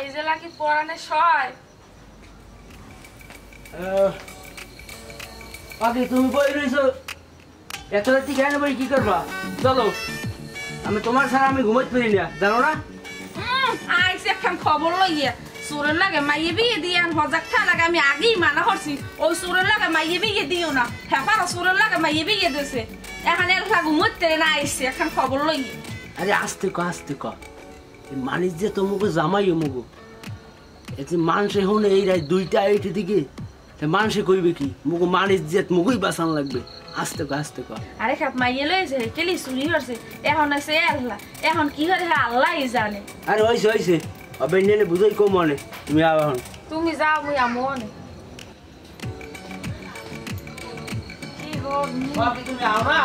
এই জেলা কি পরানে সয় আগে তুমি বই রইছো এত রাতে কেন বই কি করবা চলো আমি তোমার ছাড়া আমি ঘুমাইতে পারি না জানো না আইছে এখন খবর লইয়া সুরের লাগে মাইয়ে বিয়ে দিয়ে হজাক থা লাগে আমি আগেই মানা করছি ওই সুরের লাগে মাইয়ে বিয়ে দিও না হেপার সুরের লাগে মাইয়ে বিয়ে দিছে এখন এলা ঘুমাইতে না আইছে এখন খবর লইয়া আরে আস্তে ক মানিস যে তোমাকে জামাই মুগো এতে মানুষে হন এই রাত 2টা 2:30 দিকে মানুষে কইবে কি মুগো মানিস যে মুগই বাঁচান লাগবে আস্তে ক আরে খাপ মাইয়ে লইছে কেলি চুরি করছে এখন আছে আল্লাহ এখন কি করে আল্লাহই জানে আরে হইছে অবে নেনে বুঝাই কম মনে তুমি আও এখন তুমি যাও মুই আমনে কি গো বাকি তুমি আও না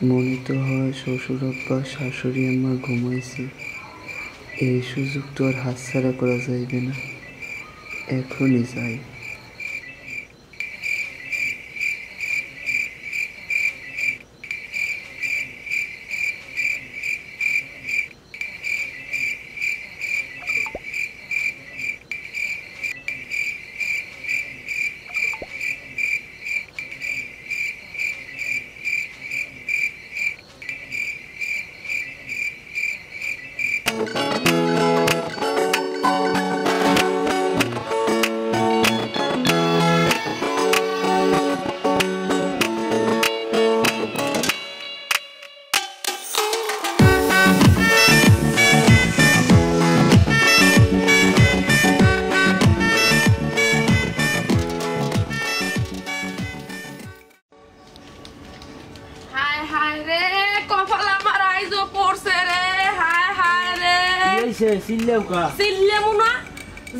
মনে তো হয় শ্বশুর আব্বা শাশুড়ি আমার ঘুমাইছে এই সুযোগ তো আর হাতছাড়া করা যাইবে না এখনই যাই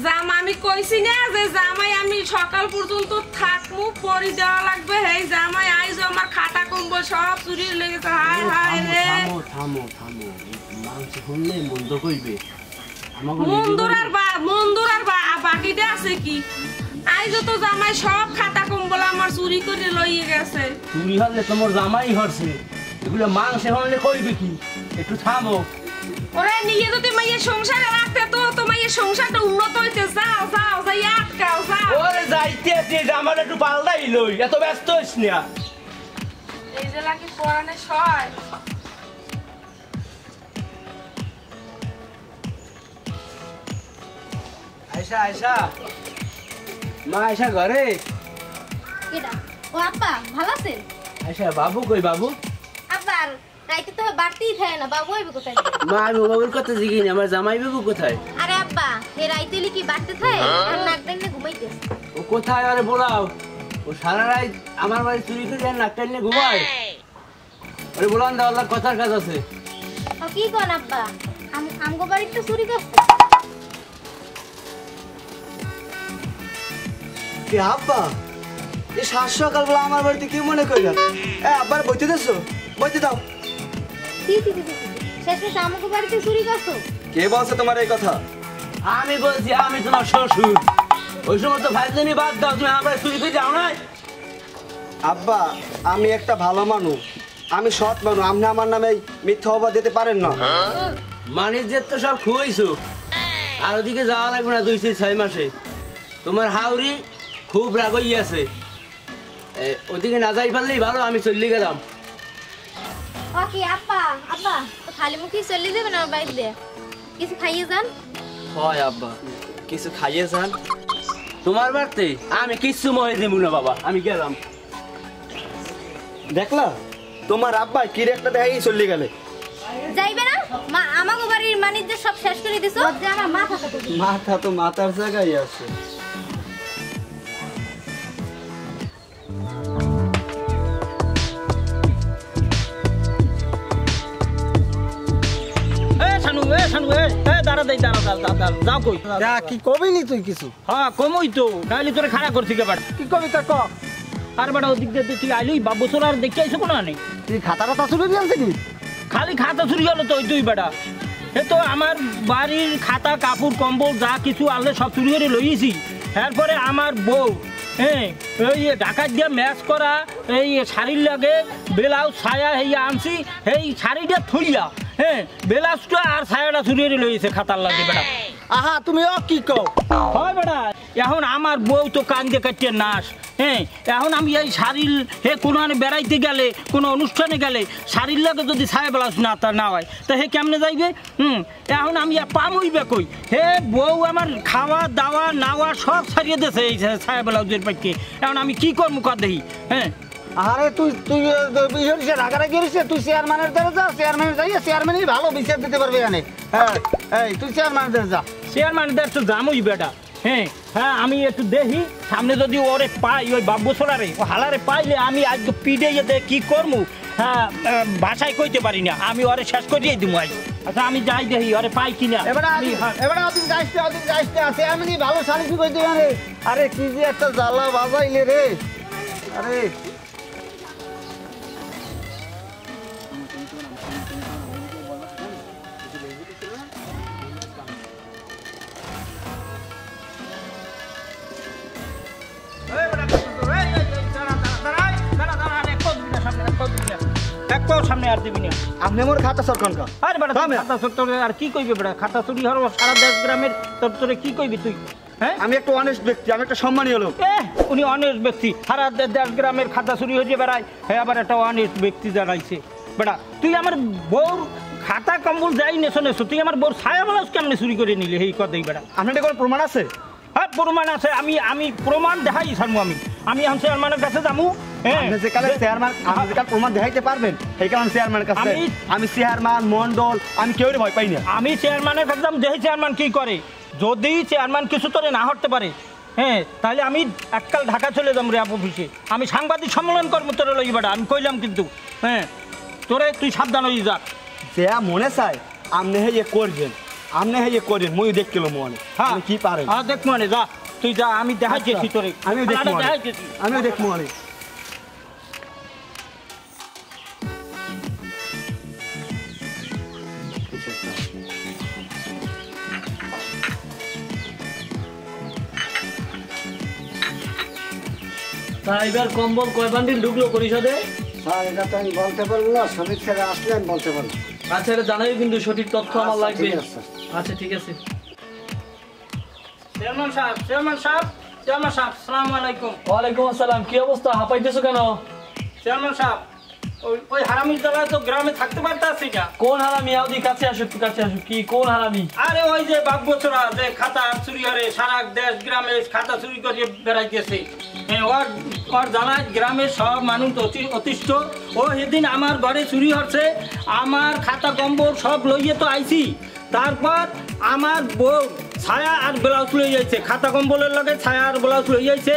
জামা আমি কইছি না যে জামাই আমি সকাল পর্যন্ত থাকমু পরি দেওয়া লাগবে এই জামাই আইজ আমার খাতা কম্বল সব চুরি লেগেছে হায় হায় রে থামো মানুষ শুনলে মন্দ কইবে মন্দুর আর বাকিটা আছে কি আইজ তো জামাই সব খাতা কম্বল আমার চুরি করে লইয়ে গেছে চুরি হলে তোমার জামাই হরছে এগুলো মাংস হলে কইবে কি একটু থামো ওরে নিয়ে যদি মাইয়ের সংসারে রাখতে তো মাইয়ের সংসারটা উন্নত হইতে যাও যাই আটকাও যাও ওরে যাইতে আমার একটু পাল্টাই লই এত ব্যস্ত হইস না এই জেলা কি পরানে সয় আয়শা মা আয়শা ঘরে কেডা ও আব্বা ভালো আছেন আয়শা বাবু কই বাবু আব্বা রাইতে তো বাড়তেই থাকে না বাবু আইবে কোথায় মা আমি বাবুর কথা জিগি না আমার জামাই বাবু কোথায় আরে আব্বা এ রাইতেলি কি বাড়তে থাকে আর নাক ডাইনে ঘুমাইতেছে ও কোথায় আরে বলাও ও সারা রাত আমার বাড়ি চুরি করে নাক টাইনে ঘুমায় আরে বলান দাও আল্লাহর কথার কাজ আছে ও কি কোন আব্বা আমগো বাড়িতে তো চুরি করছে কি আব্বা এই সকালবেলা আমার বাড়িতে কি মনে কইলা আব্বার বইতে দেছো বইতে দাও শেষে আমগো বাড়িতে চুরি করছো কে বলছে তোমার এই কথা আমি বলছি আমি তোমার শ্বশুর ওই সময় তো ভাইজানি বাদ দাও তুমি আমার চুরি করে যাও না আব্বা আমি একটা ভালো মানুষ আমি সৎ মানুষ আপনি আমার নামে মিথ্যা অপবাদ দিতে পারেন না মানিজ্যের তো সব খুঁইছো আর ওদিকে যাওয়া লাগবে না 2-6 মাসে তোমার হাওড়ি খুব রাগ হয়ে আছে ওদিকে না যাই পারলেই ভালো আমি চলে গেলাম ওকে আব্বা তো খালি মুখে চলে যাবেন আমার বাড়িতে কিছু খাইয়ে যান হয় আব্বা কিছু খাইয়ে যান তোমার বাড়িতে আমি কিচ্ছু মনে দিব না বাবা আমি গেলাম দেখলা তোমার আব্বা কি একটা দেখাই চলে গেলে যাইবে না মা আমাগো বাড়ির মানিজ্য সব শেষ করে দিছো যে আমার মাথা তো মাথার জায়গায় আছে শানু দাঁড়া দেই দাঁড়া যাও কই কি কবি নি তুই কিছু হ্যাঁ কমই তো নাহলে তোরে খাড়া করছি কে বাড়া কি কবি তা ক আর বাড়া ওদিক দিয়ে তুই আইলি বাবু বছর আর দেখতে আইছো কোনো নেই তুই খাতা টাতা চুরি দিয়ে আনছিস কি খালি খাতা চুরি হলো তো ওই তুই বেটা এ তো আমার বাড়ির খাতা কাপড় কম্বল যা কিছু আনলে সব চুরি করে লইয়েছি এরপরে আমার বউ হ্যাঁ ওই ডাকাত দিয়ে ম্যাচ করা এই শাড়ির লাগে ব্লাউজ ছায়া এই আনছি এই শাড়িটা থুইয়া হ্যাঁ ব্লাউজটা আর ছায়াটা চুরি করে লইয়েছে খাতার লাগে বেটা আহা তুমি ও কি কও হয় বেটা এখন আমার বউ তো কান্দে কাটিয়ে নাশ হ্যাঁ এখন আমি এই শাড়ির হে কোনো বেড়াইতে গেলে কোনো অনুষ্ঠানে গেলে শাড়ির লাগে যদি ছায়া ব্লাউজ না হয় তা হে কেমনে যাইবে এখন আমি পামইবে কই হে বউ আমার খাওয়া দাওয়া নাওয়া সব ছাড়িয়ে দিয়েছে এই ছায়া ব্লাউজের পাইকে এখন আমি কি করবো কর দেখি হ্যাঁ আরে তুই রাগারাগি করিস তুই চেয়ারম্যানের দ্বারা যা চেয়ারম্যানের যাই চেয়ারম্যানই ভালো বিচার দিতে পারবে এখানে হ্যাঁ এই তুই চেয়ারম্যানের দ্বারা যা চেয়ারম্যানের দ্বারা তো জামই বেটা হ্যাঁ হ্যাঁ আমি একটু দেখি সামনে যদি ওরে পাই ওই বাবু ছোড়ারে ও হালারে পাইলে আমি আজ পিঠে যেতে কি করবো হ্যাঁ ভাষায় কইতে পারি না আমি ওরে শেষ করিয়ে দিব আজ আচ্ছা আমি যাই দেখি ওরে পাই কিনা এবারে ওদিক যাইস চেয়ারম্যানই ভালো সার্ভিস করে দিবে রে আরে কি যে একটা জ্বালা বাজাইলে রে আরে সামনে আর দিবি না আপনি আমার খাতা সরকার আরে বেটা খাতা চোর আর কি কইবে বেটা খাতা চুরি হলো সারা দেশ গ্রামের তোরে কি কইবি তুই হ্যাঁ আমি একটা অনেস্ট ব্যক্তি আমি একটা সম্মানীয় লোক উনি অনেস্ট ব্যক্তি সারা দেশ গ্রামের খাতা চুরি হয়ে বেড়ায় হ্যাঁ আবার একটা অনেস্ট ব্যক্তি জানাইছে বেটা তুই আমার বউর খাতা কম্বল যাই নেছো তুই আমার বউর ছায়া ব্লাউজ কেমনে চুরি করে নিলি এই কথাই বেটা আপনার কোনো প্রমাণ আছে হ্যাঁ প্রমাণ আছে আমি প্রমাণ দেখাই সারমু আমি এখন চেয়ারম্যানের কাছে যাবো প্রমাণ দেখাইতে পারবেন এই কারণে চেয়ারম্যানের কাছে আমি চেয়ারম্যান মন্ডল আমি কেউ ভয় পাই না আমি চেয়ারম্যানের কাছে যাবো দেখি চেয়ারম্যান কি করে যদি চেয়ারম্যান কিছু তোরে না হতে পারে হ্যাঁ তাহলে আমি এককাল ঢাকা চলে যাবো র্যাব অফিসে আমি সাংবাদিক সম্মেলন করবো তোরে লই বেটা আমি কইলাম কিন্তু হ্যাঁ তোরে তুই সাবধান হয়ে যা যে মনে চাই আপনি হে করবেন আপনি হে করেন মই দেখছিল মনে হ্যাঁ কি পারেন হ্যাঁ দেখ মনে যা তুই যা আমি দেখাইছি তোরে আমিও দেখ মনে এবার কম্বল কয় বান্ডিল ঢুকলো পরিষদে স্যার এটা তো আমি বলতে পারবো না শ্রমিক স্যার আসলে আমি বলতে পারবো আচ্ছা এটা জানাই কিন্তু সঠিক তথ্য আমার লাগবে আচ্ছা ঠিক আছে চেয়ারম্যান সাহেব আসসালামু আলাইকুম ওয়ালাইকুম আসসালাম কি অবস্থা হাঁপাইতেছো কেন চেয়ারম্যান সাহেব ওই হারামির জ্বালায় তো গ্রামে থাকতে পারতাছি না কোন হারামি আউদি কাছে আসো কি কোন হারামি আরে ওই যে বাগবছরা যে খাতা চুরি করে সারা দেশ গ্রামে খাতা চুরি করে বেড়াইতেছে ওর জ্বালায় গ্রামের সব মানুষ অতিষ্ঠ ও সেদিন আমার ঘরে চুরি হচ্ছে আমার খাতা কম্বল সব লইয়ে তো আইছি তারপর আমার বউ ছায়া আর ব্লাউজ লই যাইছে খাতা কম্বলের লগে ছায়া আর ব্লাউজ লই যাইছে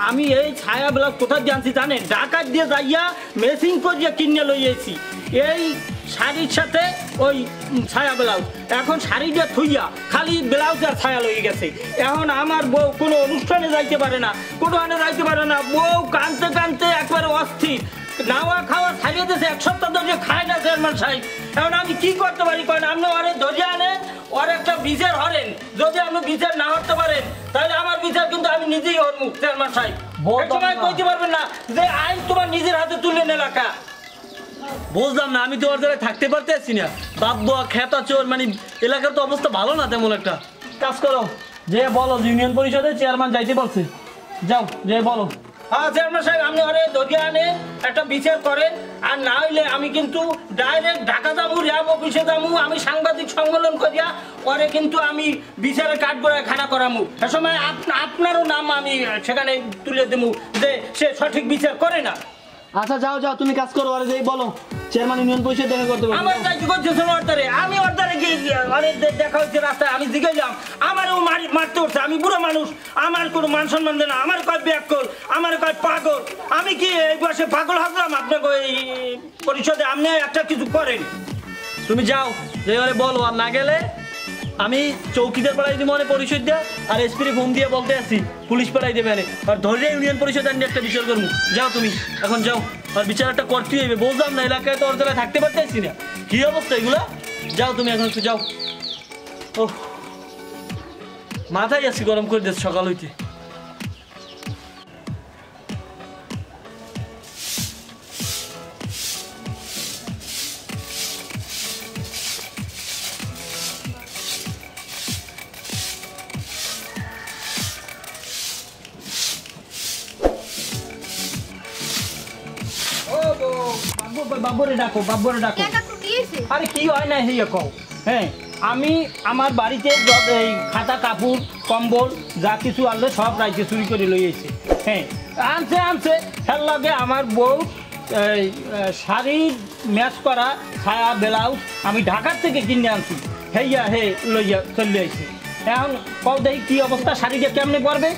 আমি এই ছায়া ব্লাউজ কোথায় জানছি জানেন ডাকাত দিয়ে যাইয়া মেশিন করিয়া কিনে লই যাইছি এই শাড়ির সাথে ওই ছায়া ব্লাউজ এখন শাড়িটা থুইয়া খালি ব্লাউজ আর ছায়া লই গেছে এখন আমার বউ কোনো অনুষ্ঠানে যাইতে পারে না বউ কানতে কানতে একবারে অস্থির নাওয়া খাওয়া ছাড়িয়ে দিয়েছে এক সপ্তাহ ধরে খায় না চেয়ারম্যান সাহেব এখন আমি কি করতে পারি করেন আপনি ওরে ধরে আনেন ওর একটা বিচার হরেন যদি আপনি বিচার না করতে পারেন তাহলে আমার বিচার কিন্তু আমি নিজেই হরমু চেয়ারম্যান সাহেব সময় কইতে পারবেন না যে আইন তোমার নিজের হাতে তুলে নে এলাকা বুঝলাম না আমি তো ওর জায়গায় থাকতে পারতেছি না বাপ খেতা চোর মানে এলাকার তো অবস্থা ভালো না তেমন একটা কাজ করো যে বলো ইউনিয়ন পরিষদে চেয়ারম্যান যাইতে বলছে যাও যে বলো হ্যাঁ চেয়ারম্যান সাহেব আপনি ওরে ধরে আনেন একটা বিচার করেন আর না হইলে আমি কিন্তু ডাইরেক্ট ঢাকা যাবো র্যাব অফিসে যাবো আমি সাংবাদিক সম্মেলন করিয়া পরে কিন্তু আমি বিচারের কাঠগড়ায় খাড়া করামু সে সময় আপনারও নাম আমি সেখানে তুলে দেবো যে সে সঠিক বিচার করে না আচ্ছা যাও তুমি কাজ করো আরে যেই বলো চেয়ারম্যান ইউনিয়ন পরিষদ দেখা করতে পারবে আমার যাইতে করতেছেন অর্ডারে আমি অর্ডারে গিয়ে দেখা হচ্ছে রাস্তায় আমি জিগাইলাম আমারও মারতে উঠছে আমি বুড়ো মানুষ আমার কোনো মান সম্মান দেয় না আমার কয় ব্যাকল আমার কয় পাগল আমি কি এই বয়সে পাগল হাসলাম আপনাকে এই পরিষদে আপনি একটা কিছু করেন তুমি যাও, যে ওরে বলো, আর না গেলে আমি চৌকিদার পাড়াই দিব মানে পরিষদ দেয়া, আর এসপিরে ফোন দিয়ে বলতে আসছি পুলিশ পাড়াই দেবে, আর ধরে ইউনিয়ন পরিষদ আমি একটা বিচার করবো। যাও তুমি এখন যাও, আর বিচার একটা করতেই হইবে। বললাম না এলাকায় তো ওর জায়গায় থাকতে পারতেছি না, কি অবস্থা এগুলো। যাও তুমি এখন একটু যাও। ও মাথায় আছি গরম করে দিচ্ছে সকাল হইতে। বাবুরে ডাকো, বাবুরে ডাকো। আরে কি হয় না হেয়ে কও। হ্যাঁ, আমি আমার বাড়িতে এই খাতা কাপড় কম্বল যা কিছু আনলে সব রাইতে চুরি করে লইয়েছে। হ্যাঁ, আনছে হের লগে আমার বউ শাড়ি ম্যাচ করা ছায়া ব্লাউজ আমি ঢাকার থেকে কিনে আনছি, হেইয়া হে লইয়া চলে আইছি। এখন কও দেখি কি অবস্থা, শাড়িটা কেমনে পরবে?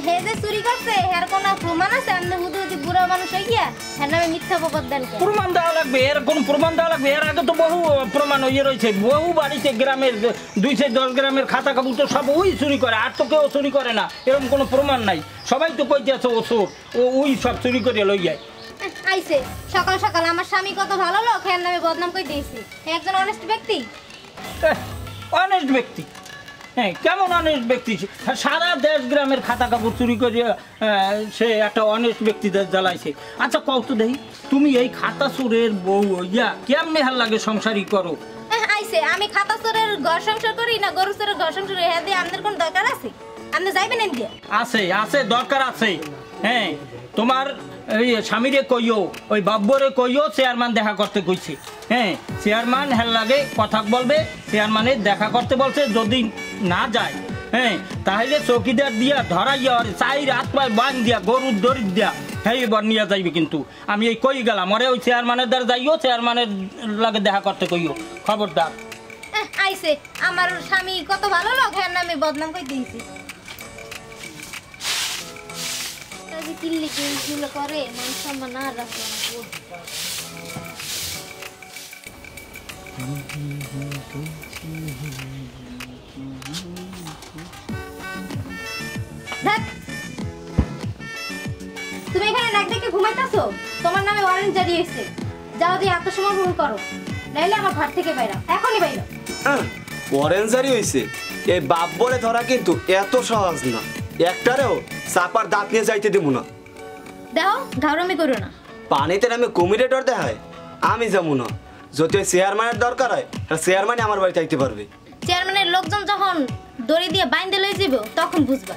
হে যে চুরি করছে এর কোনো প্রমাণ আছে? আপনি হুদুহুদি বুড়া মানুষ হইয়া এর নামে মিথ্যা বকত দেন কেন? প্রমাণ দেওয়া লাগবে, এর কোন প্রমাণ দেওয়া লাগবে? এর আগে তো বহু প্রমাণ হয়ে রয়েছে, বহু বাড়িতে গ্রামের 210 গ্রামের খাতা কাপড় তো সব ওই চুরি করে, আর তো কেউ চুরি করে না, এরকম কোনো প্রমাণ নাই। সবাই তো কইতে আছে ও চোর, ওই সব চুরি করে লই যায়। আইছে সকাল সকাল আমার স্বামী কত ভালো লোক, এর নামে বদনাম করে দিয়েছি। একজন অনেস্ট ব্যক্তি। অনেস্ট ব্যক্তি? হ্যাঁ, কেমন অনেস্ট ব্যক্তি? সারা দেশ গ্রামের খাতা কাপড় চুরি করে সে একটা অনেস্ট ব্যক্তি জ্বালাইছে। আচ্ছা কও তো দেখি, তুমি এই খাতা চোরের বউ ইয়া কেমনে হাল লাগে সংসারই করো? আইছে আমি খাতা চোরের ঘর সংসার করি না গরু চোরের ঘর সংসার করি, হ্যাঁ দিয়ে আপনার কোন দরকার আছে? আপনি যাইবেন এন দিয়ে? আছে দরকার আছে। হ্যাঁ, তোমার এই স্বামীরে কইও, ওই বাব্বরে কইও চেয়ারম্যান দেখা করতে কইছে। হ্যাঁ, চেয়ারম্যান হেল লাগে কথা বলবে, চেয়ারম্যানের দেখা করতে বলছে। যদি না যায়, হ্যাঁ, তাহলে চৌকিদার দিয়া ধরাইয়া চাই রাত পায় বান দিয়া গরুর দড়ি দিয়া হ্যাঁ এবার নিয়ে যাইবে। কিন্তু আমি এই কই গেলাম, ওরে ওই চেয়ারম্যানের দ্বারা যাইও, চেয়ারম্যানের লাগে দেখা করতে কইও, খবরদার। আইছে আমার স্বামী কত ভালো লোক, হ্যাঁ আমি বদনাম করে দিয়েছি। কিল্লি কিল্লি করে মান সম্মান আর রাখে তুমি এখানে নাক ডেকে ঘুমাইতেছো? তোমার নামে ওয়ারেন্ট জারি হয়েছে, যাও দিয়ে আত্মসমর্পণ করো, নাইলে আমার ঘর থেকে বাইরো, এখনই বাইরো। ওয়ারেন্ট জারি হয়েছে? এই বাপ বলে ধরা কিন্তু এত সহজ না, একটারেও চাপার দাঁত নিয়ে যাইতে দেবো না। দেখো ঘাউরামি করো না। পানিতে নামে কুমিরে ডর দেখায়, আমি যাবো না। যদি ওই চেয়ারম্যানের দরকার হয়, চেয়ারম্যানই আমার বাড়িতে আইতে পারবে। চেয়ারম্যানের লোকজন যখন দড়ি দিয়ে বাইন্দে লই যাবে তখন বুঝবা।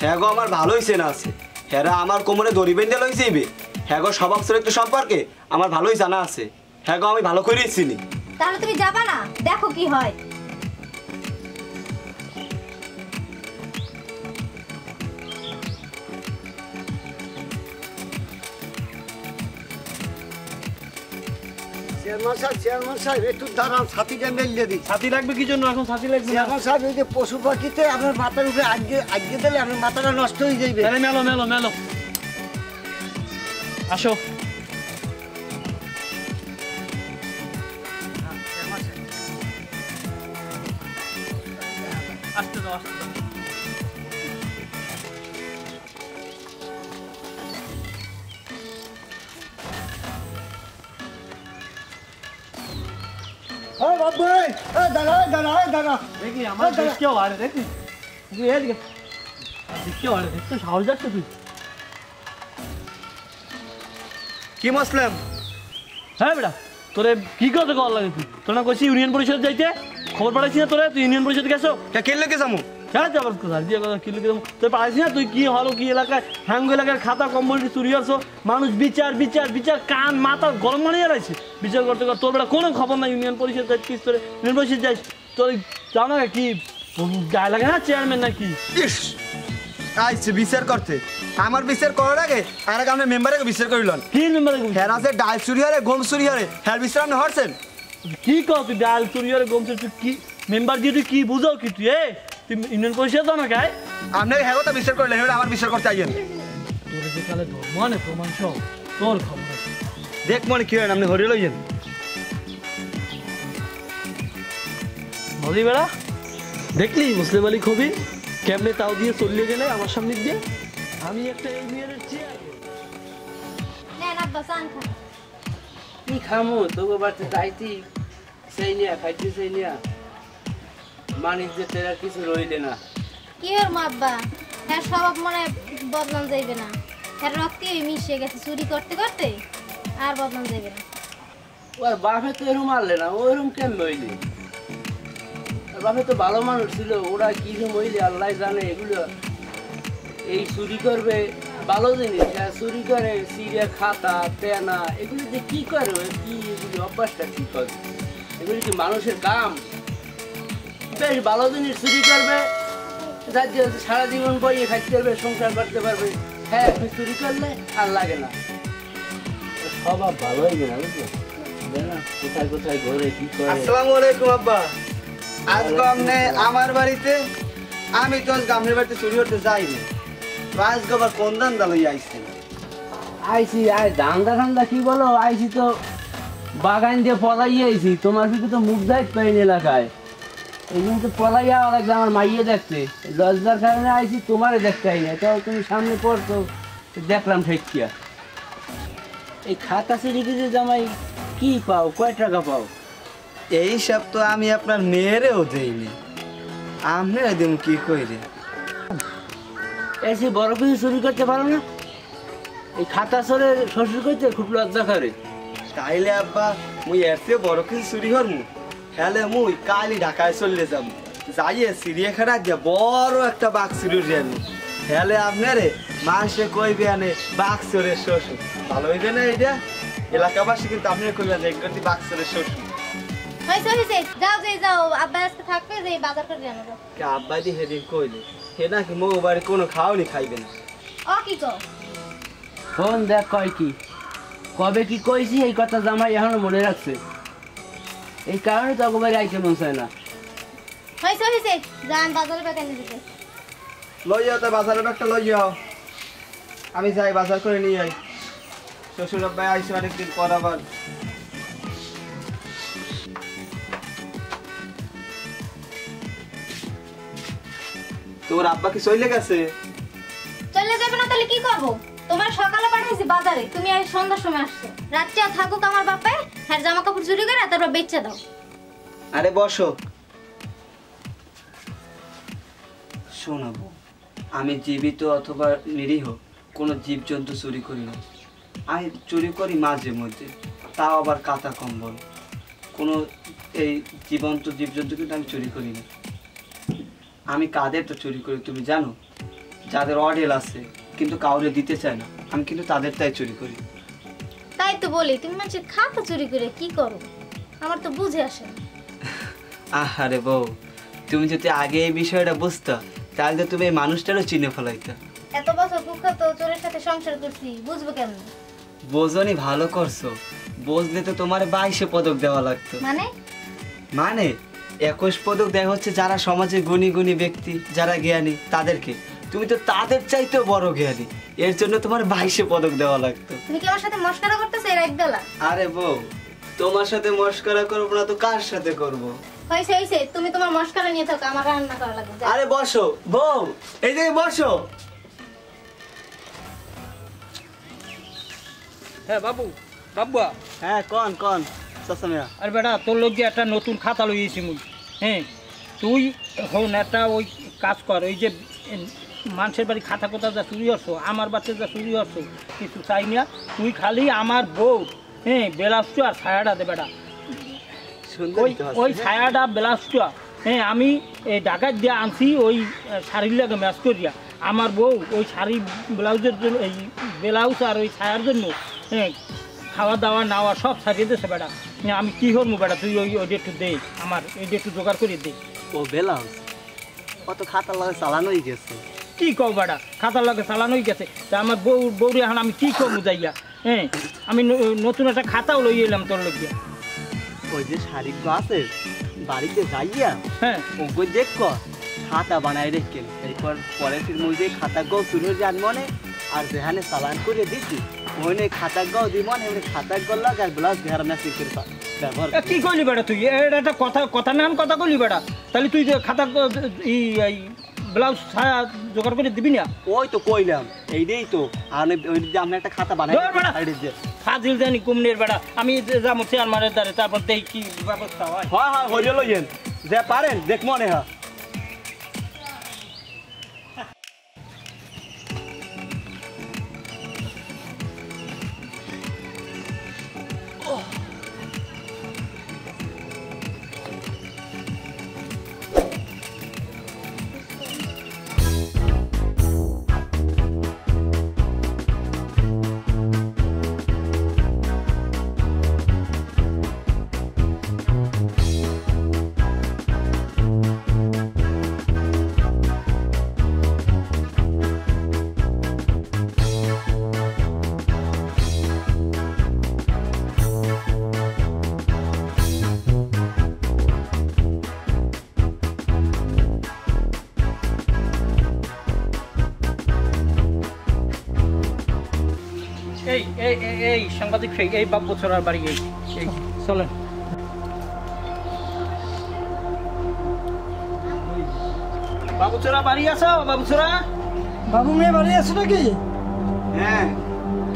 হ্যাঁ গো, আমার ভালোই চেনা আছে, হ্যাঁ আমার কোমরে দড়ি বেঁধে লই যাইবে। হ্যাঁ গো, স্বভাব চরিত্র সম্পর্কে আমার ভালোই জানা আছে। হ্যাঁ গো, আমি ভালো করেই চিনি। তাহলে তুমি যাবা না? দেখো কি হয়। চেয়ারম্যান সাহেব একটু দাঁড়ান, ছাতিটা মেলিয়ে দিই। ছাতি লাগবে কি জন্য? এখন ছাতি লাগবে? চেয়ারম্যান সাহেব এই যে পশু পাখিতে আপনার মাথার উপরে আগে দিলে আপনার মাথাটা নষ্ট হয়ে যাইবে। মেলো আসো। আসতে দাও। দাঁড়া দেখি আমার দেখতে আরে দেখি তুই এদিকে দেখতে আরে দেখতে সাহস যাচ্ছে তুই। কি মসলাম? হ্যাঁ বেটা, তোরে কি করতে কল লাগে? তুই তোর না কইছি ইউনিয়ন পরিষদ যাইতে, খবর পাঠাইছি না তোরে? তুই ইউনিয়ন পরিষদ গেছো? কে লেগে যাবো? হ্যাঁ যাবার কথা দিয়ে কথা কি লিখে তুই পাঠাইছি না? তুই কি হলো কি এলাকায় হ্যাঙ্গ এলাকার খাতা কম্বল চুরি আসছো, মানুষ বিচার বিচার বিচার কান মাথা গরম মানিয়ে রাখছে বিচার করতে। তোর বেটা কোনো খবর নাই ইউনিয়ন পরিষদ যাচ্ছিস, তোর ইউনিয়ন পরিষদ যাইস, তোর জানো না কি গায়ে লাগে না চেয়ারম্যান নাকি? ইস আইছে বিচার করতে, আমার বিচার করার আগে আর আগে আপনি মেম্বারকে বিচার করিলেন। কি মেম্বারে হ্যাঁ আছে ডাল চুরি হারে গম চুরি হারে হ্যাঁ বিচার আপনি হরছেন? কি কও তুই? ডাল চুরি হারে গম চুরি? তুই কি মেম্বার দিয়ে তুই কি বুঝাও কি? তুই তুই ইউনিয়ন পরিষদ না গায়ে আপনাকে হ্যাঁ কথা বিচার করলেন, এবার আমার বিচার করতে আইয়েন। তোর যে কালে ধর্ম প্রমাণ সব তোর খবর আছে। দেখ মনে কি হয় আপনি হরে লইয়েন। হলি বেড়া দেখলি মুসলিম আলী কবির কেমনে তাও দিয়ে চলিয়ে গেলে আমার সামনে দিয়ে আমি একটা এই মেয়ের চেয়ার নেন আব্বা চান খান। কি খামো তোকে বাড়িতে যাইতি সেই নিয়া খাইতে সেই নিয়া মানিস যে তেরা কিছু রইলে না। কি ওর মা আব্বা হ্যাঁ স্বভাব মনে হয় বদলান যাইবে না, হ্যাঁ রক্তে মিশে গেছে চুরি করতে করতে, আর বদলান যাইবে না। ওর বাপে তো এরকম মারলে না, ওরকম কেমন হইলে? ওর বাপে তো ভালো মানুষ ছিল, ওরা কিরকম হইলে আল্লাহ জানে। এগুলো এই চুরি করবে ভালো জিনিস, চুরি করে সিরিয়া খাতা পেনা এগুলো যে কি করে, কি এগুলি অভ্যাসটা কি করে? এগুলি কি মানুষের কাম? বেশ ভালো জিনিস চুরি করবে, যার সারা জীবন বইয়ে খাইতে পারবে, সংসার করতে পারবে। হ্যাঁ আপনি চুরি করলে আর লাগে না, স্বভাব ভালো হইবে না বুঝলো না? কোথায় কোথায় ঘরে কি করে। আসসালামু আলাইকুম আব্বা। আজকে আপনি আমার বাড়িতে, আমি তো আজকে আপনার বাড়িতে চুরি করতে যাইনি, আজকে আবার কোন দান্দা লই আইছি? আইসি আয় ধান্দা ঠান্ডা কি বলো, আইসি তো বাগান দিয়ে পলাই আইসি। তোমার দিকে তো মুখ দেখ পাইনি এলাকায়, এই জন্য তো পলাই যাওয়া লাগছে আমার মাইয়ে দেখতে। লজ্জার কারণে আইসি, তোমারে দেখতে আই না। তাও তুমি সামনে পড়তো দেখলাম ঠেকিয়া। এই খাতা চুরি কিছু জামাই কি পাও, কয় টাকা পাও? এই সব তো আমি আপনার মেয়েরেও দেইনি, আপনারা দিন কি কইরে? এসে বড় কিছু চুরি করতে পারো না? এই খাতা চোরে শ্বশুর করতে খুব লজ্জা করে। তাইলে আব্বা মুই এসে বড় কিছু চুরি করমু, হ্যালে মুই কালি ঢাকায় চলে যাবো, যাইয়ে চিড়িয়াখানা দিয়ে বড় একটা বাঘ চুরি আনি, হ্যালে আপনারে মানুষে কইবে আনে বাঘ চোরের শ্বশুর। ভালো হইবে না এটা? এলাকাবাসী কিন্তু আপনার কইবেন একটি বাঘ চোরের শ্বশুর। হয়েছে হয়েছে, যাও যে যাও, আব্বা আজকে থাকবে যে বাজার করে আনো যাও। কে আব্বা দি হেদিন কইলে হে নাকি মো বাড়ি কোনো খাওয়ানি খাইবে না। ও কি কও? ফোন দেখ কয় কি, কবে কি কইছি এই কথা জামাই এখনো মনে রাখছে। এই কারণে তো একবারে আইতে মন চায় না। হয়েছে হয়েছে, যান বাজারে ব্যাগ এনে দিতে। লইয়াও তো বাজারের ব্যাগটা লইয়াও, আমি যাই বাজার করে নিয়ে আই। শ্বশুর আব্বা আইসে অনেকদিন পর আবার। তোর আব্বা কি চলে গেছে? চলে যাবে না তাহলে কি করবো? তোমার সকালে পাঠাইছি বাজারে, তুমি আজ সন্ধ্যার সময় আসছো। রাত্রে থাকুক আমার বাপে, হ্যাঁ জামা কাপড় চুরি করে তারপর বেচে দাও। আরে বসো। শোনাবো, আমি জীবিত অথবা নিরীহ কোনো জীবজন্তু চুরি করি না। আমি চুরি করি মাঝে মধ্যে, তাও আবার কাঁথা কম্বল। কোনো এই জীবন্ত জীবজন্তু কিন্তু আমি চুরি করি না। আমি কাদের তো চুরি করি তুমি জানো? যাদের অডেল আছে কিন্তু কাউরে দিতে চায় না, আমি কিন্তু তাদেরটাই চুরি করি। তাই তো বলি, তুমি মানুষের খাতা চুরি করে কি করো, আমার তো বুঝে আসে না। আরে বউ, তুমি যদি আগে এই বিষয়টা বুঝতা তাহলে তো তুমি এই মানুষটারও চিনে ফেলাইতা। এত বছর কুখ্যাত চোরের সাথে সংসার করছি, বুঝবো কেমন? বোঝনি ভালো করছো, বুঝলে তো তোমার 22 পদক দেওয়া লাগতো। মানে 21 পদক দেওয়া হচ্ছে যারা সমাজে গুণী গুণী ব্যক্তি, যারা জ্ঞানী তাদেরকে। তুমি তো তাদের চাইতেও বড় জ্ঞানী, এর জন্য তোমার 22 পদক দেওয়া লাগতো। তুমি কি আমার সাথে মস্করা করতেছো এই রাত বেলা? আরে বউ, তোমার সাথে মস্করা করবো না তো কার সাথে করবো? হয়েছে হয়েছে, তুমি তোমার মস্করা নিয়ে থাকো, আমার রান্না করা লাগবে। যাও। আরে বসো বউ, এই যে বসো। হ্যাঁ বাবু, বাবুয়া। হ্যাঁ কন কন চাচা। আর বেটা তোর লোক একটা নতুন খাতা লইয়েছি মুই। হ্যাঁ তুই হন একটা ওই কাজ কর, ওই যে মানুষের বাড়ি খাতা কোথা যা চুরি হচ্ছ, আমার বাচ্চা যা চুরি হচ্ছ কিছু চাই না। তুই খালি আমার বউ হ্যাঁ ব্লাউজটা আর ছায়াটা দে বেটা। ওই ছায়াটা ব্লাউজটা হ্যাঁ আমি এই ঢাকায় দিয়ে আনছি, ওই শাড়ির লাগে ম্যাচ করিয়া। আমার বউ ওই শাড়ি ব্লাউজের জন্য, এই ব্লাউজ আর ওই ছায়ার জন্য হ্যাঁ খাওয়া দাওয়া নেওয়া সব ছাড়িয়ে দিয়েছে বেটা। আমি কি করবো বেটা, তুই ওই একটু দে, আমার এই একটু জোগাড় করে দে। ও ব্লাউজ কত খাতার লাগে চালানোই গেছে। কি কও বেটা, খাতার লাগে চালানোই গেছে। তা আমার বউরে এখন আমি কি করবো যাইয়া? হ্যাঁ আমি নতুন একটা খাতাও লই এলাম তোর লোকিয়া। ওই যে শাড়িগুলো আছে বাড়িতে যাইয়া হ্যাঁ ওগুলো দেখ খাতা বানাই রেখেন, এরপর পরে মুই যে খাতা গো শুরু যান মনে আর যেখানে চালান করে দিছি ওই খাতা গো দি মনে খাতা গো লাগ আর ব্লাউজ ঘেরা ম্যাচিং করে কি কইলি বেটা তুই এটা একটা কথা নান কথা কইলি বেটা তাহলে তুই যে খাতা এই ব্লাউজ ছায়া জোগাড় করে দিবি না ওই তো কইলাম এইটাই তো আমরা একটা খাতা বানাই ফাজিল জানি কুমনের বেটা আমি যাবো চেয়ারম্যানের দ্বারে তারপর দেখ কি ব্যবস্থা হয় হ্যাঁ হইলে লইয়েন যে পারেন দেখ মনে হয় এই সাংবাদিক এই বাপ বছরার বাড়ি এই চলেন বাবুচোরা বাড়ি আছো বাবুচোরা বাবু মেয়ে বাড়ি আছে নাকি? হ্যাঁ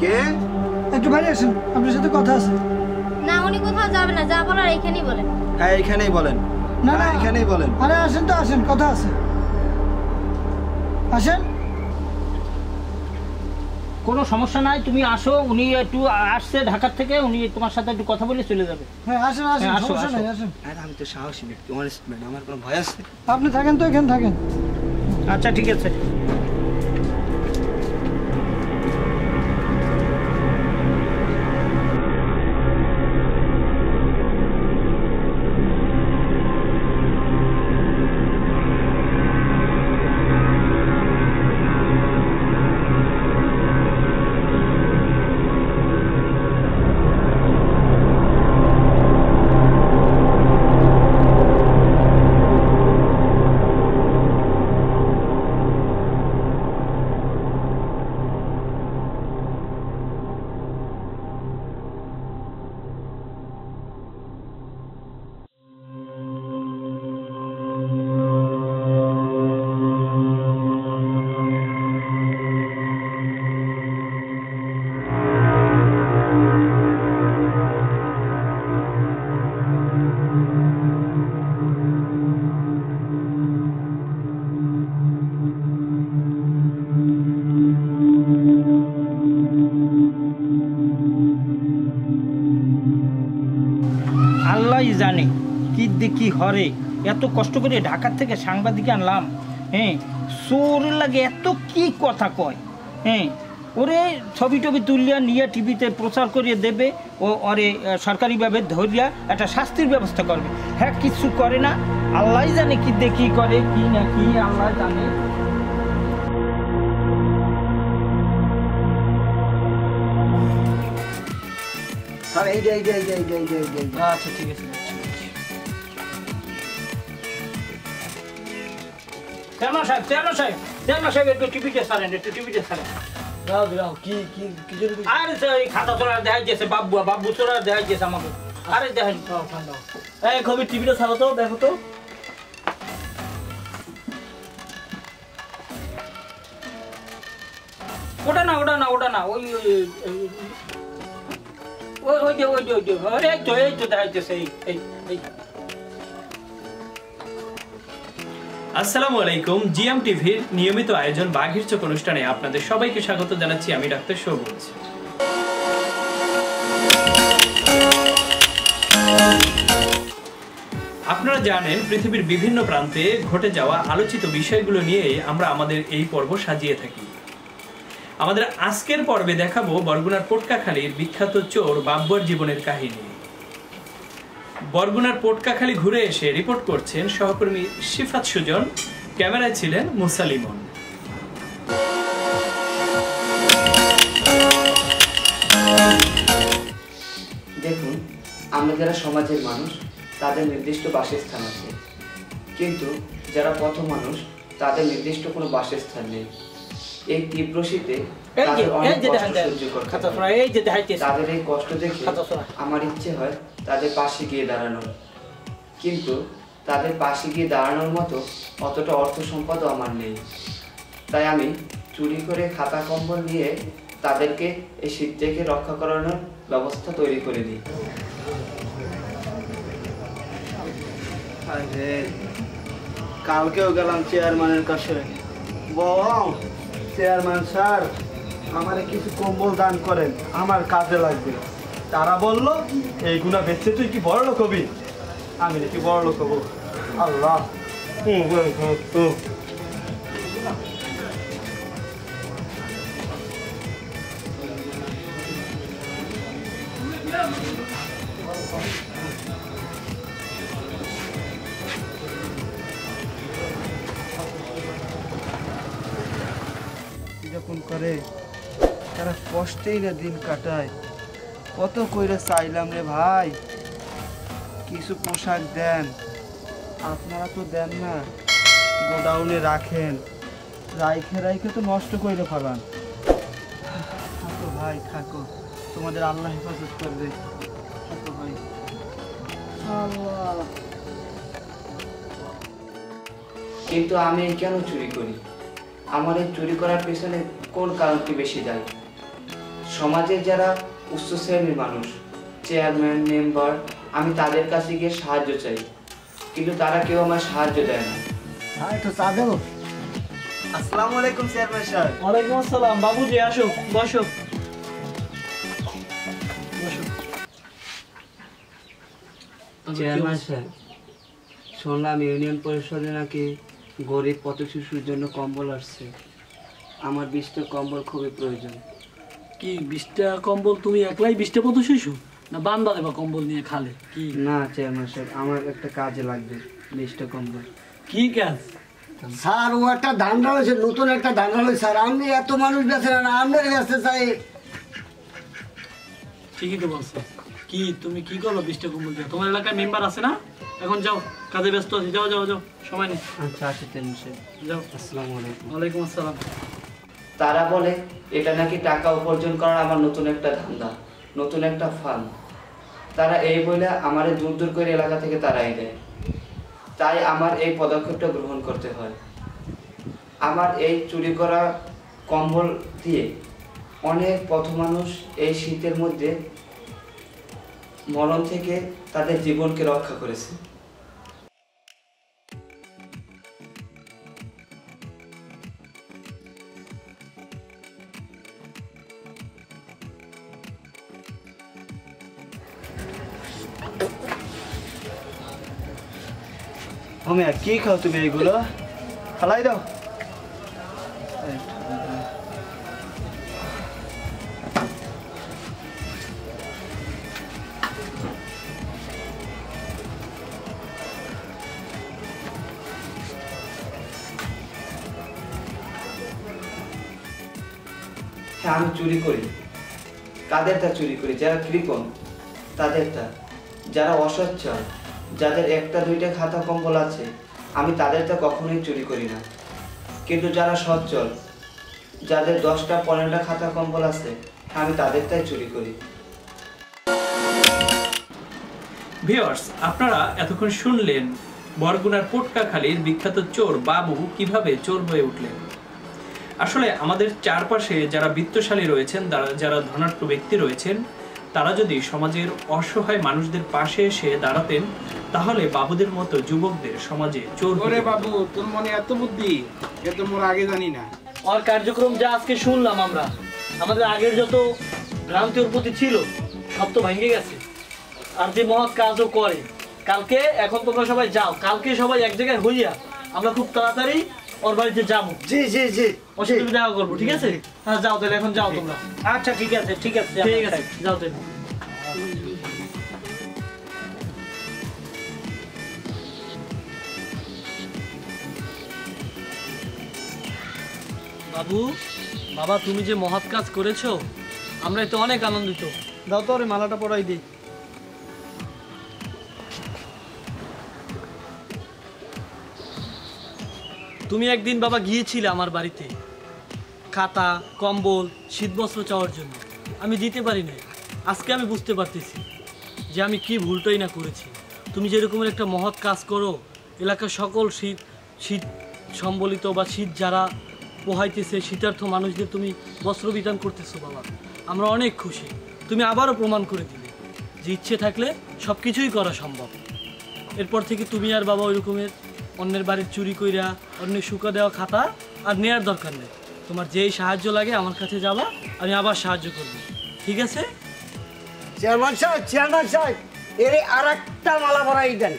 কে একটু বাড়ি আসেন, আপনার সাথে কথা আছে। না উনি কোথাও যাবে না, যা বলার এখানেই বলেন। হ্যাঁ এখানেই বলেন। না না এখানেই বলেন। আরে আসেন তো, আসেন, কথা আছে, আসেন। কোনো সমস্যা নাই, তুমি আসো। উনি একটু আসছে ঢাকার থেকে, উনি তোমার সাথে একটু কথা বলে চলে যাবে। হ্যাঁ আসেন আসেন, সমস্যা নাই, আসেন। আরে আমি তো সাহসী ব্যক্তি, অনেস্ট ম্যান, আমার কোনো ভয় আছে? আপনি থাকেন তো, এখানে থাকেন। আচ্ছা ঠিক আছে। জানে কি দেখি হরে, এত কষ্ট করে ঢাকার থেকে সাংবাদিক আনলাম, হ্যাঁ সোর লাগে এত কি কথা কয়, হ্যাঁ ওরে ছবি টবি তুলিয়া নিয়ে টিভিতে প্রচার করিয়ে দেবে, ও ওরে সরকারিভাবে ধরিয়া একটা শাস্তির ব্যবস্থা করবে। হ্যাঁ কিছু করে না, আল্লাহ জানে কি দেখি করে কি না কি, আল্লাহ জানে। আচ্ছা ঠিক আছে। একটু টিভিতে ছাড়েন, একটু টিভিতে ছাড়েন। আরে খাতা তোলা দেখা গেছে, বাবু তোলা দেখা গেছে আমাকে। আরে দেখেন খবর টিভিটা ছাড়ো তো, দেখো তো। ওটা না ওটা না ওটা না, ওই আসসালামু আলাইকুম। জিএম টিভির নিয়মিত আয়োজন বাঘের চোখ অনুষ্ঠানে আপনাদের সবাইকে স্বাগত জানাচ্ছি। আমি ডাক্তার সবুজ। আপনারা জানেন পৃথিবীর বিভিন্ন প্রান্তে ঘটে যাওয়া আলোচিত বিষয়গুলো নিয়েই আমরা আমাদের এই পর্ব সাজিয়ে থাকি। আমাদের আজকের পর্বে দেখাবো বরগুনার পটকাখালীর বিখ্যাত চোর বাব্বর জীবনের কাহিনী। বরগুনার পটকাখালী ঘুরে এসে রিপোর্ট করছেন সহকর্মী শিফাত সুজন, ক্যামেরায় ছিলেন মুসা লিমন। দেখুন, আমরা যারা সমাজের মানুষ তাদের নির্দিষ্ট বাসস্থান আছে, কিন্তু যারা পথ মানুষ তাদের নির্দিষ্ট কোনো বাসস্থান নেই। এই তীব্র শীতে এই যে দেখেন তাদের এই কষ্ট দেখে আমার ইচ্ছে হয় তাদের পাশে গিয়ে দাঁড়ানোর, কিন্তু তাদের পাশে গিয়ে দাঁড়ানোর মতো অতটা অর্থ সম্পদও আমার নেই। তাই আমি চুরি করে খাতা কম্বল নিয়ে তাদেরকে এই শীত থেকে রক্ষা করানোর ব্যবস্থা তৈরি করে দিই। কালকেও গেলাম চেয়ারম্যানের কাছে, চেয়ারম্যান স্যার আমারে কিছু কম্বল দান করেন, আমার কাজে লাগবে। তারা বলল এইগুলা বেচছে তুই কি বড় লোক হবি? আমি নাকি বড় লোক হবো? আল্লাহ। যখন করে তারা কষ্টেই না দিন কাটায়। কত কইরা চাইলাম রে ভাই কিছু পোশাক দেন, আপনারা তো দেন না, গোডাউনে রাখেন, রাইখে রাইখে তো নষ্ট করে ফেলান। থাকো ভাই থাকো, তোমাদের আল্লাহ হেফাজত করবে। থাকো ভাই। আল্লাহ। কিন্তু আমি কেন চুরি করি? আমার এই চুরি করার পেছনে কোন কারণটি বেশি দায়ী? সমাজের যারা উচ্চ শ্রেণীর মানুষ, চেয়ারম্যান, মেম্বার, আমি তাদের কাছে গিয়ে সাহায্য চাই, কিন্তু তারা কেউ আমার সাহায্য দেয় না। আসসালামু আলাইকুম চেয়ারম্যান সাহেব। ওয়ালাইকুম আসসালাম। বাবুজি আসো, বসো। চেয়ারম্যান সাহেব, শুনলাম ইউনিয়ন পরিষদে নাকি গরিব পথ শিশুর জন্য কম্বল আসছে। আমার 20টা কম্বল খুবই প্রয়োজন। কি 20টা কম্বল? তুমি একলাই 20টা পথ শিশু না বান্দা দেবা কম্বল নিয়ে খালে? কি না চেয়ারম্যান সাহেব, আমার একটা কাজে লাগবে 20টা কম্বল। কি কাজ? স্যার ও একটা ধান্দা হয়েছে, নতুন একটা ধান্দা হয়েছে স্যার। আমি এত মানুষ বেছে না, আপনার কাছে চাই। ঠিকই তো বলছো। কি তুমি কি করো 20টা কম্বল দিয়ে? তোমার এলাকায় মেম্বার আছে না? এখন যাও, কাজে ব্যস্ত আছি, যাও যাও যাও, সময় নেই। আচ্ছা আচ্ছা চেয়ারম্যান সাহেব, যাও। আসসালামু আলাইকুম। ওয়ালাইকুম আসসালাম। তারা বলে এটা নাকি টাকা উপার্জন করার আমার নতুন একটা ধান্দা, নতুন একটা ফান্ড। তারা এই বলে আমারে দূর দূর করে এলাকা থেকে তাড়াই দেয়। তাই আমার এই পদক্ষেপটা গ্রহণ করতে হয়। আমার এই চুরি করা কম্বল দিয়ে অনেক পথ মানুষ এই শীতের মধ্যে মরণ থেকে তাদের জীবনকে রক্ষা করেছে। কি খাও তুমি এইগুলো? ফালাই দাও। হ্যাঁ, আমি চুরি করি। কাদেরটা চুরি করি? যারা কৃপণ তাদেরটা, যারা অসচ্ছল, যাদের একটা দুইটা খাতা কম্বল আছে, আমি তাদেরটা কখনোই চুরি করি না। কিন্তু যারা সচ্ছল, যাদের 10টা 15টা খাতা কম্বল আছে, আমি তাদেরটাই চুরি করি। ভিউয়ার্স, আপনারা এতক্ষণ শুনলেন বরগুনার পটকাখালীর বিখ্যাত চোর বাবু কিভাবে চোর হয়ে উঠলেন। আসলে আমাদের চারপাশে যারা বিত্তশালী রয়েছেন, যারা ধনাঢ্য ব্যক্তি রয়েছেন, তারা যদি সমাজের অসহায় মানুষদের পাশে এসে দাঁড়াতেন, তাহলে বাবুদের মতো যুবকদের সমাজে চোর ওরে বাবু, তোর মনে এত বুদ্ধি, এ তো মোর আগে জানি না। আর কার্যক্রম যা আজকে শুনলাম আমরা, আমাদের আগের যত ভ্রান্তি ওর প্রতি ছিল সব তো ভেঙে গেছে। আর যে মহৎ কাজও করে, কালকে এখন তোমরা সবাই যাও, কালকে সবাই এক জায়গায় হইয়া আমরা খুব তাড়াতাড়ি ওর বাড়িতে যাবো। জি জি জি, ওর সাথে দেখা করবো, ঠিক আছে? হ্যাঁ যাও তাহলে, এখন যাও তোমরা। আচ্ছা ঠিক আছে, ঠিক আছে, ঠিক আছে, যাও তাহলে। বাবু, বাবা, তুমি যে মহৎ কাজ করেছো, আমরা তো অনেক আনন্দিত। দাও তো, মালাটা পরাই দিই। তুমি একদিন বাবা গিয়েছিলে আমার বাড়িতে, খাতা, কম্বল, শীতবস্ত্র চাওয়ার জন্য। আমি দিতে পারি না। আজকে আমি বুঝতে পারতেছি যে আমি কি ভুলটাই না করেছি। তুমি যেরকমের একটা মহৎ কাজ করো, এলাকার সকল শীত সম্বলিত বা শীত যারা পোহাইতেছে শীতার্থ মানুষদের তুমি বস্ত্র বিতরণ করতেছো বাবা, আমরা অনেক খুশি। তুমি আবারও প্রমাণ করে দিলে যে ইচ্ছে থাকলে সব কিছুই করা সম্ভব। এরপর থেকে তুমি আর বাবা ওই রকমের অন্যের বাড়ির চুরি কইরা অন্যের শুকা দেওয়া খাতা আর নেওয়ার দরকার নেই। তোমার যেই সাহায্য লাগে আমার কাছে যাবা, আমি আবার সাহায্য করব, ঠিক আছে? চেয়ারম্যান সাহেব এর আর একটা মালা পরাই দেন।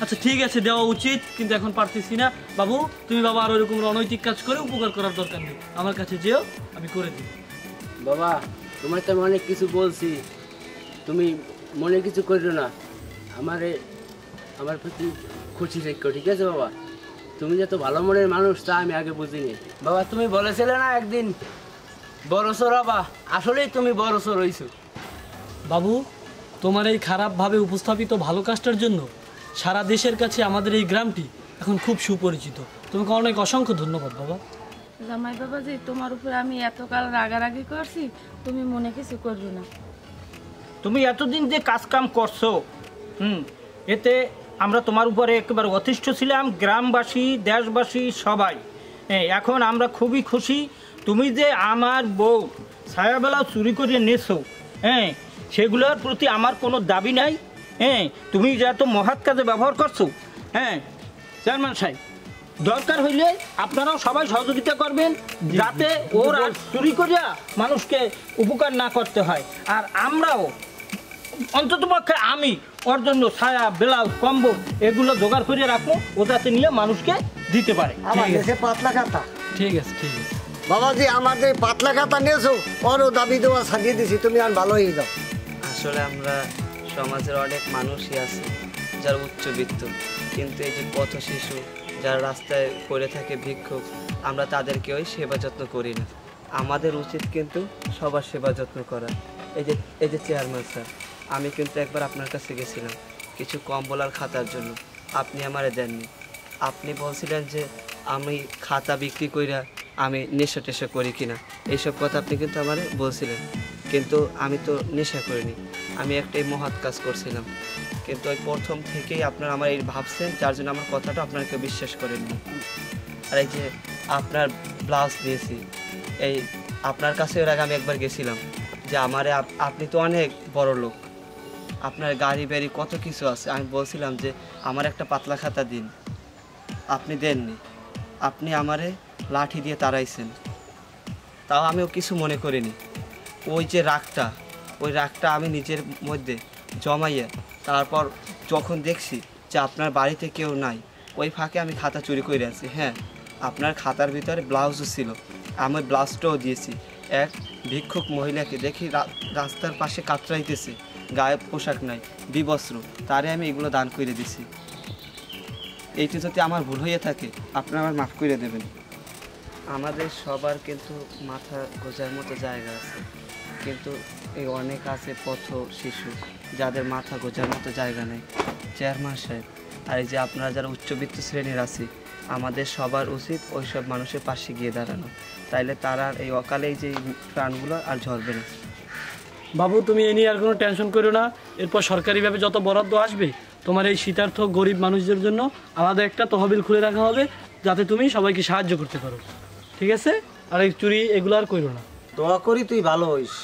আচ্ছা ঠিক আছে, দেওয়া উচিত, কিন্তু এখন পারতেছি না। বাবু তুমি বাবা আর ওইরকম অনৈতিক কাজ করে উপকার করার দরকার নেই, আমার কাছে যেও, আমি করে দিই। বাবা তোমার তো আমি অনেক কিছু বলছি, তুমি মনে কিছু করো না, আমার প্রতি খুশি রেখো, ঠিক আছে বাবা? তুমি যত ভালো মনের মানুষ তা আমি আগে বুঝিনি। বাবা তুমি বলেছিলে না একদিন বড় সর হবা, আসলেই তুমি বড় সর হইছো। বাবু তোমার এই খারাপভাবে উপস্থাপিত ভালো কাজটার জন্য সারা দেশের কাছে আমাদের এই গ্রামটি এখন খুব সুপরিচিত। তোমাকে অনেক অসংখ্য ধন্যবাদ বাবা। জামাই বাবা যে তোমার উপরে আমি এতকাল রাগারাগি করছি, তুমি মনে কিছু করবে না। তুমি এতদিন যে কাজ কাম করছো, এতে আমরা তোমার উপরে একেবারে অতিষ্ঠ ছিলাম, গ্রামবাসী, দেশবাসী সবাই। এখন আমরা খুবই খুশি। তুমি যে আমার বউ ছায়াবেলা চুরি করে নেছো, সেগুলোর প্রতি আমার কোনো দাবি নাই। তুমি যে এত মহৎ কাজে ব্যবহার করছো, চেয়ারম্যান সাহেব দরকার হইলে আপনারাও সবাই সহযোগিতা করবেন, যাতে ওর আর চুরি করিয়া মানুষকে উপকার না করতে হয়। আর আমরাও অন্ততপক্ষে আমি ওর জন্য ছায়া, ব্লাউজ, কম্বল এগুলো জোগাড় করে রাখবো, ও যাতে নিয়ে মানুষকে দিতে পারে। আমার দেশে পাতলা খাতা। ঠিক আছে ঠিক আছে বাবাজি, আমার যে পাতলা খাতা নিয়েছো ওরও দাবি দেওয়া সাজিয়ে দিছি, তুমি আর ভালো হয়ে যাও। আসলে আমরা সমাজের অনেক মানুষই আছে যারা উচ্চবিত্ত, কিন্তু এই যে পথ শিশু যারা রাস্তায় পড়ে থাকে ভিক্ষুক, আমরা তাদেরকেও সেবা যত্ন করি না। আমাদের উচিত কিন্তু সবার সেবা যত্ন করা। এই যে চেয়ারম্যান স্যার, আমি কিন্তু একবার আপনার কাছে গেছিলাম কিছু কম্বল আর খাতার জন্য, আপনি আমারে দেননি। আপনি বলছিলেন যে আমি খাতা বিক্রি কইরা আমি নেশা টেশা করি কিনা, এইসব কথা আপনি কিন্তু আমারে বলছিলেন, কিন্তু আমি তো নেশা করিনি, আমি একটাই মহৎ কাজ করছিলাম। কিন্তু ওই প্রথম থেকেই আপনারা আমার এই ভাবছেন, যার জন্য আমার কথাটা আপনারা কেউ বিশ্বাস করেননি। আর এই যে আপনার ব্লাউজ দিয়েছি, এই আপনার কাছে এর আগে আমি একবার গেছিলাম যে আমারে আপনি তো অনেক বড় লোক, আপনার গাড়ি বাড়ি কত কিছু আছে, আমি বলছিলাম যে আমার একটা পাতলা খাতা দিন, আপনি দেননি। আপনি আমারে লাঠি দিয়ে তাড়াইছেন, তাও আমিও কিছু মনে করিনি। ওই যে ওই রাগটা আমি নিজের মধ্যে জমাইয়া তারপর যখন দেখছি যে আপনার বাড়িতে কেউ নাই, ওই ফাঁকে আমি খাতা চুরি করে আছি। হ্যাঁ, আপনার খাতার ভিতরে ব্লাউজও ছিল, আমি ব্লাউজটাও দিয়েছি। এক ভিক্ষুক মহিলাকে দেখি রাস্তার পাশে কাতরাইতেছে, গায়ে পোশাক নাই, বিবস্ত্র, তারে আমি এগুলো দান করে দিছি। এইটি যদি আমার ভুল হয়ে থাকে আপনারা আমার মাফ করে দেবেন। আমাদের সবার কিন্তু মাথা গোজার মতো জায়গা আছে, কিন্তু এই অনেক আছে পথ শিশু যাদের মাথা গোজার মতো জায়গা নেই। চেয়ারম্যান সাহেব, আর এই যে আপনারা যারা উচ্চবিত্ত শ্রেণীর আছে, আমাদের সবার উচিত ওই সব মানুষের পাশে গিয়ে দাঁড়ানো, তাইলে তারা এই অকালেই যে প্রাণগুলো আর ঝরবে না। বাবু তুমি এ নিয়ে আর কোনো টেনশন করো না, এরপর সরকারিভাবে যত বরাদ্দ আসবে তোমার এই শীতার্থ গরিব মানুষদের জন্য আলাদা একটা তহবিল খুলে রাখা হবে, যাতে তুমি সবাইকে সাহায্য করতে পারো, ঠিক আছে? আর এই চুরি এগুলো আর করো না। দোয়া করি তুই ভালো হইস।